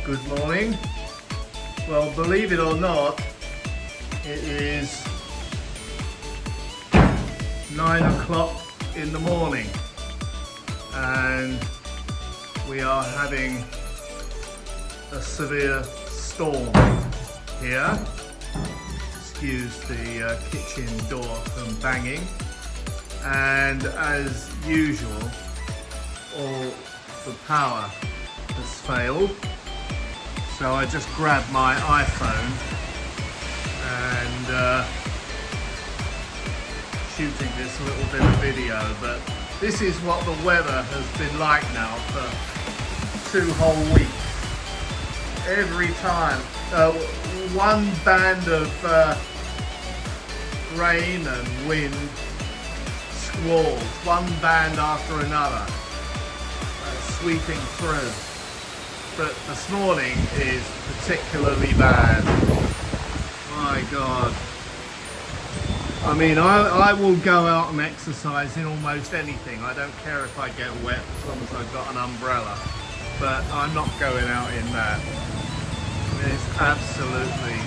Good morning. Well, believe it or not, it is 9 o'clock in the morning and we are having a severe storm here. Excuse the kitchen door from banging, and as usual all the power has failed, so I just grabbed my iPhone and shooting this little bit of video. But this is what the weather has been like now for 2 whole weeks. Every time one band of rain and wind, squalls, one band after another, sweeping through. But this morning is particularly bad. My God. I mean, I will go out and exercise in almost anything. I don't care if I get wet as long as I've got an umbrella. But I'm not going out in that. It's absolutely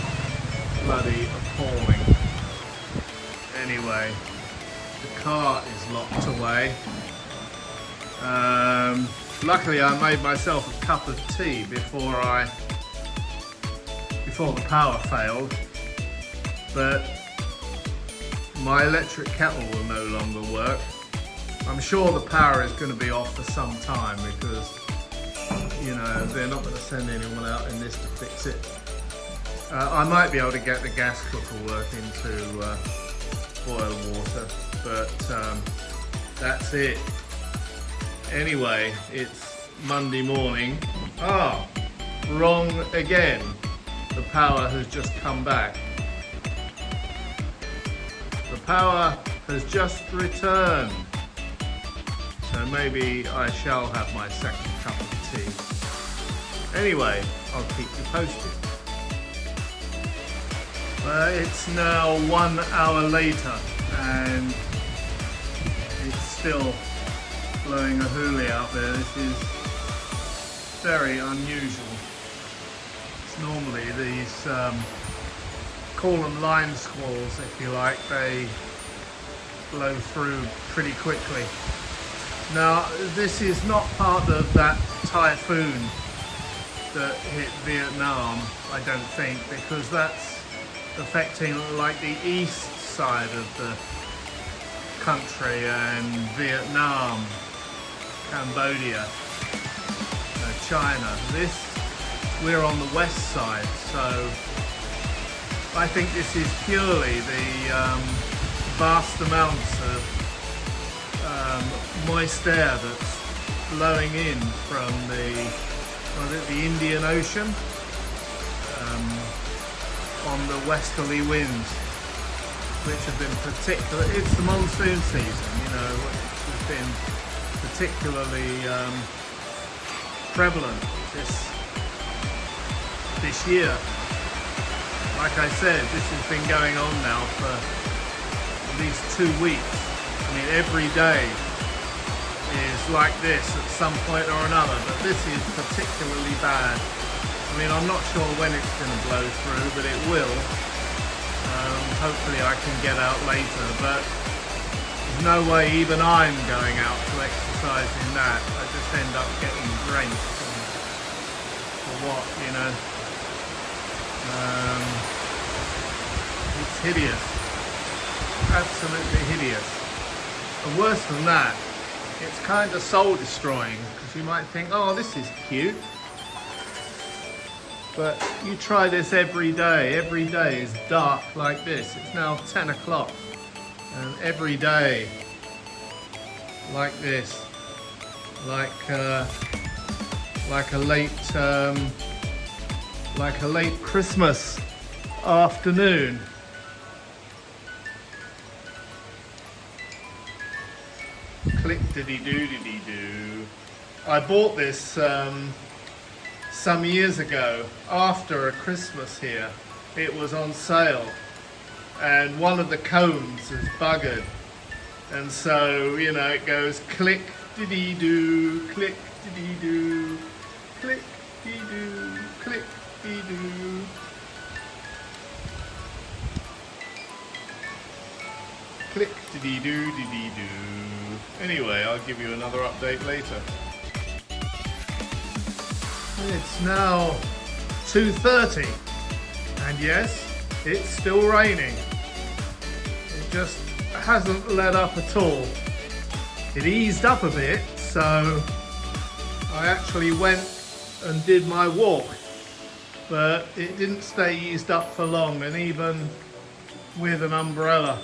bloody appalling. Anyway, the car is locked away. Luckily I made myself a cup of tea before the power failed, but my electric kettle will no longer work. I'm sure the power is going to be off for some time because, you know, they're not going to send anyone out in this to fix it. I might be able to get the gas cooker working to boil water, but that's it. Anyway, it's Monday morning. Oh, wrong again. The power has just come back. The power has just returned. So maybe I shall have my second cup of tea. Anyway, I'll keep you posted. It's now 1 hour later and it's still blowing a hoolie out there. This is very unusual. It's normally these, call them line squalls if you like, they blow through pretty quickly. Now, this is not part of that typhoon that hit Vietnam, I don't think, because that's affecting like the east side of the country and Vietnam, Cambodia, China. We're on the west side, so I think this is purely the vast amounts of moist air that's blowing in from the Indian Ocean on the westerly winds, which have been it's the monsoon season, you know, which has been particularly prevalent this year. Like I said, this has been going on now for at least 2 weeks. I mean, every day is like this at some point or another, but this is particularly bad. I mean, I'm not sure when it's going to blow through, but it will. Hopefully I can get out later, but there's no way even I'm going out to exercise in that. I just end up getting drenched. For what, you know? It's hideous. Absolutely hideous. And worse than that, it's kind of soul destroying, because you might think, oh, this is cute. But you try this every day is dark like this. It's now 10 o'clock and every day like this, like a late Christmas afternoon. Click-diddy-doo-diddy-doo. I bought this some years ago after a Christmas here. It was on sale and one of the combs is buggered, and so, you know, it goes click diddy doo, click diddy doo, click dee-doo, click, dee-doo. Click, dee-doo, dee-doo. Anyway, I'll give you another update later. It's now 2:30, and yes, it's still raining. It just hasn't let up at all. It eased up a bit, so I actually went and did my walk, but it didn't stay eased up for long, and even with an umbrella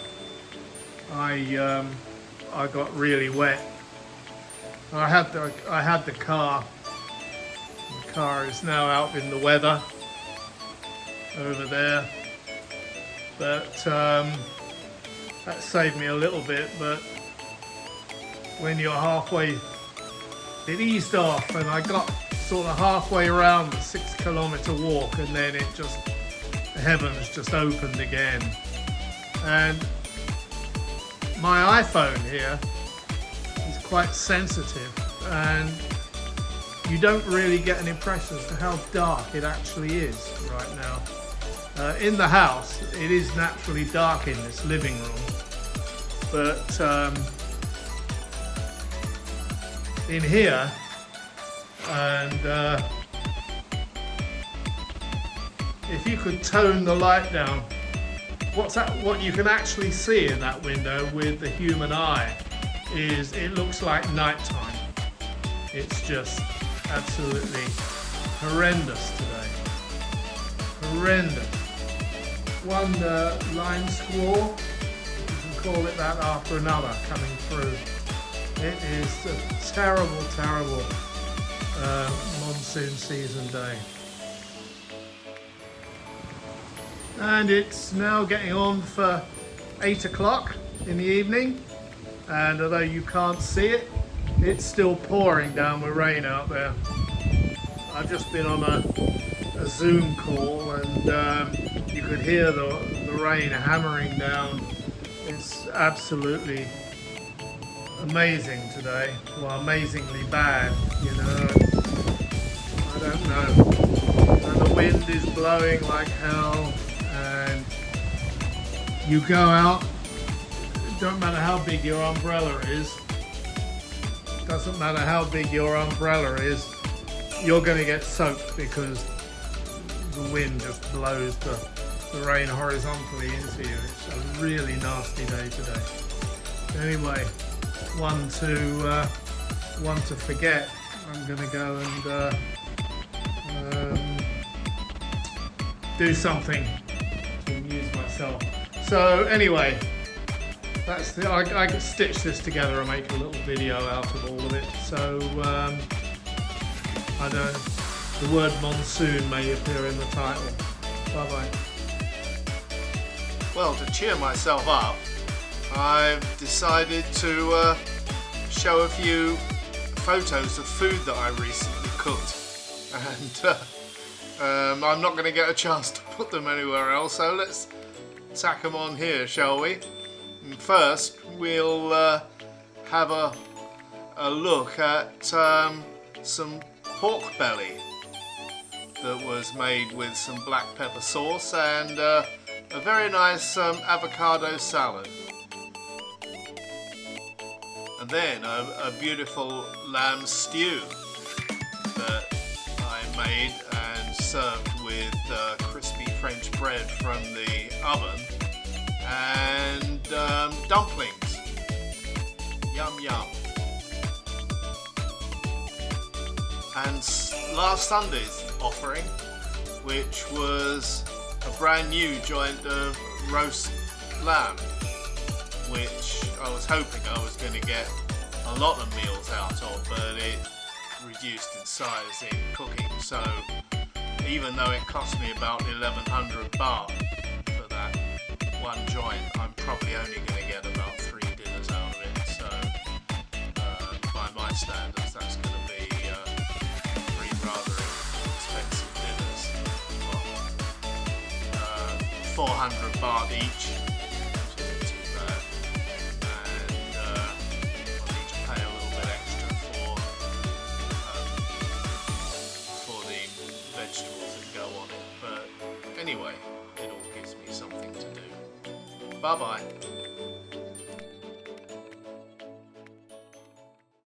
I got really wet. I had the car. The car is now out in the weather over there, but that saved me a little bit. But when you're halfway, it eased off, and I got sort of halfway around the 6-kilometer walk, and then it just, the heavens just opened again. And my iPhone here is quite sensitive, and you don't really get an impression as to how dark it actually is right now. In the house, it is naturally dark in this living room, but in here, and if you could tone the light down, what you can actually see in that window with the human eye is it looks like nighttime. It's just absolutely horrendous today. Horrendous. One line squall, you can call it that, after another coming through. It is a terrible, terrible monsoon season day. And it's now getting on for 8 o'clock in the evening, and although you can't see it, it's still pouring down with rain out there. I've just been on a Zoom call, and you could hear the rain hammering down. It's absolutely amazing today. Well, amazingly bad, you know. I don't know. And the wind is blowing like hell, and you go out, it don't matter how big your umbrella is, doesn't matter how big your umbrella is, you're going to get soaked because the wind just blows the rain horizontally into you. It's a really nasty day today. Anyway, one to forget. I'm going to go and do something to amuse myself. So anyway, that's I could stitch this together and make a little video out of all of it. So I don't. The word monsoon may appear in the title. Bye bye. Well, to cheer myself up, I've decided to show a few photos of food that I recently cooked, and I'm not going to get a chance to put them anywhere else, so let's tack them on here, shall we? And first we'll have a look at some pork belly that was made with some black pepper sauce and a very nice avocado salad. And then a beautiful lamb stew that I made and served with crispy French bread from the oven and dumplings. Yum yum. And last Sunday's offering, which was a brand new joint of roast lamb, which I was hoping I was going to get a lot of meals out of, but it reduced in size in cooking. So even though it cost me about 1100 baht for that one joint, I'm probably only going to get about 3 dinners out of it. So by my standards, that's going to be 3 rather expensive dinners. Well, 400 baht each. something to do. Bye bye.